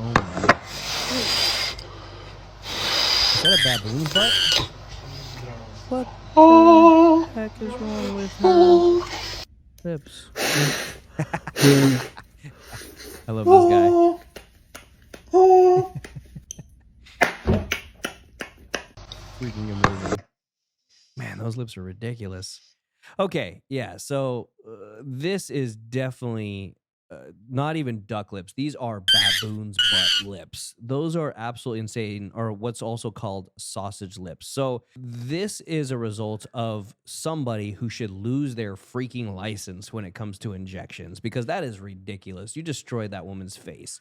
Oh my. Is that a baboon butt? What the heck is wrong with her lips? I love this guy. Freaking amazing. Man, those lips are ridiculous. Okay, yeah. So this is definitely not even duck lips. These are baboon's butt lips. Those are absolutely insane, or what's also called sausage lips. So this is a result of somebody who should lose their freaking license when it comes to injections, because that is ridiculous. You destroyed that woman's face.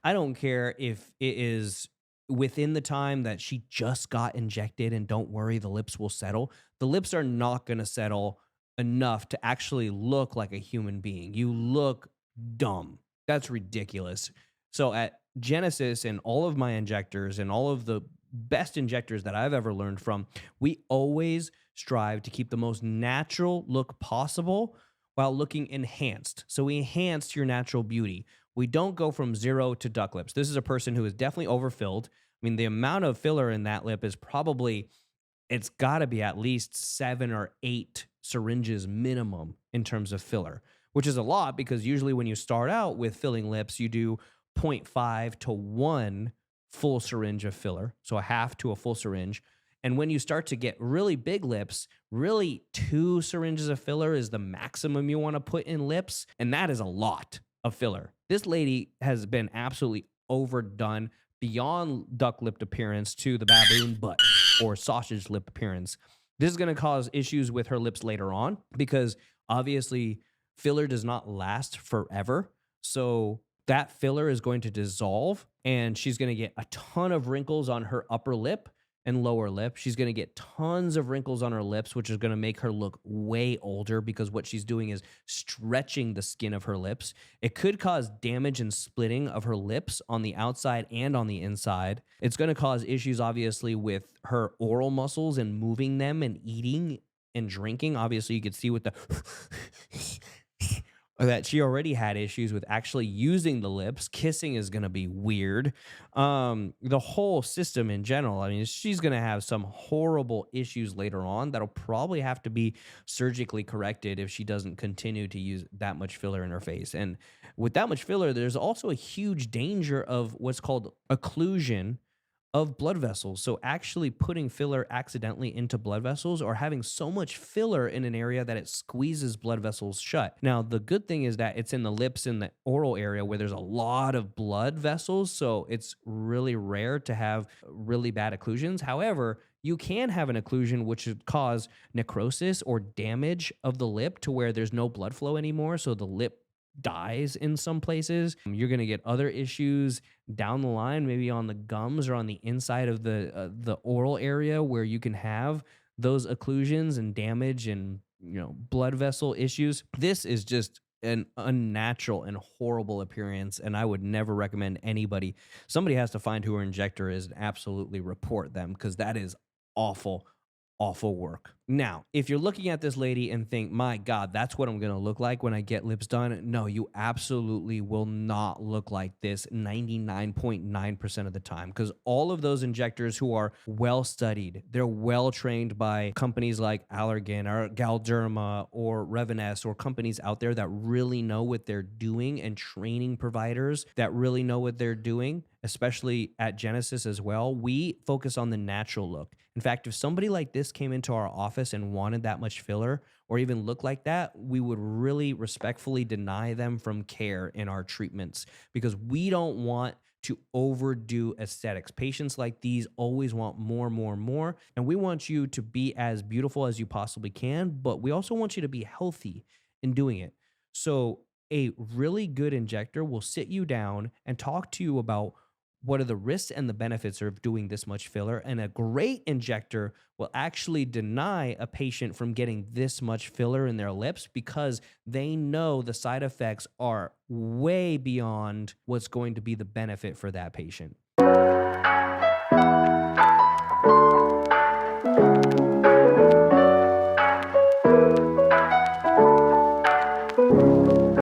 I don't care if it is within the time that she just got injected, and don't worry, the lips will settle. The lips are not going to settle enough to actually look like a human being. You look dumb. That's ridiculous. So at Genesis and all of my injectors and all of the best injectors that I've ever learned from, we always strive to keep the most natural look possible while looking enhanced. So we enhanced your natural beauty. We don't go from zero to duck lips. This is a person who is definitely overfilled. I mean, the amount of filler in that lip is probably, it's got to be at least 7 or 8 syringes minimum in terms of filler, which is a lot because usually when you start out with filling lips, you do 0.5 to 1 full syringe of filler, so a half to a full syringe. And when you start to get really big lips, really 2 syringes of filler is the maximum you want to put in lips, and that is a lot of filler. This lady has been absolutely overdone beyond duck lipped appearance to the baboon butt or sausage lip appearance. This is going to cause issues with her lips later on because obviously filler does not last forever. So that filler is going to dissolve and she's going to get a ton of wrinkles on her upper lip and lower lip. She's going to get tons of wrinkles on her lips, which is going to make her look way older because what she's doing is stretching the skin of her lips. It could cause damage and splitting of her lips on the outside and on the inside. It's going to cause issues, obviously, with her oral muscles and moving them and eating and drinking. Obviously, you could see with the that she already had issues with actually using the lips. Kissing is going to be weird. The whole system in general, I mean, she's going to have some horrible issues later on that'll probably have to be surgically corrected if she doesn't continue to use that much filler in her face. And with that much filler, there's also a huge danger of what's called occlusion of blood vessels. So actually putting filler accidentally into blood vessels or having so much filler in an area that it squeezes blood vessels shut. Now, the good thing is that it's in the lips and the oral area where there's a lot of blood vessels. So it's really rare to have really bad occlusions. However, you can have an occlusion which would cause necrosis or damage of the lip to where there's no blood flow anymore. So the lip dies in some places. You're going to get other issues down the line, maybe on the gums or on the inside of the oral area where you can have those occlusions and damage and blood vessel issues. This is just an unnatural and horrible appearance, and I would never recommend anybody. Somebody has to find who her injector is and absolutely report them because that is awful, awful work. Now, if you're looking at this lady and think, my God, that's what I'm going to look like when I get lips done. No, you absolutely will not look like this 99.9% of the time because all of those injectors who are well studied, they're well trained by companies like Allergan or Galderma or Revaness or companies out there that really know what they're doing and training providers that really know what they're doing, especially at Genesis as well. We focus on the natural look. In fact, if somebody like this came into our office and wanted that much filler or even look like that, we would really respectfully deny them from care in our treatments because we don't want to overdo aesthetics. Patients like these always want more, more, more. And we want you to be as beautiful as you possibly can, but we also want you to be healthy in doing it. So a really good injector will sit you down and talk to you about what are the risks and the benefits of doing this much filler. And a great injector will actually deny a patient from getting this much filler in their lips because they know the side effects are way beyond what's going to be the benefit for that patient.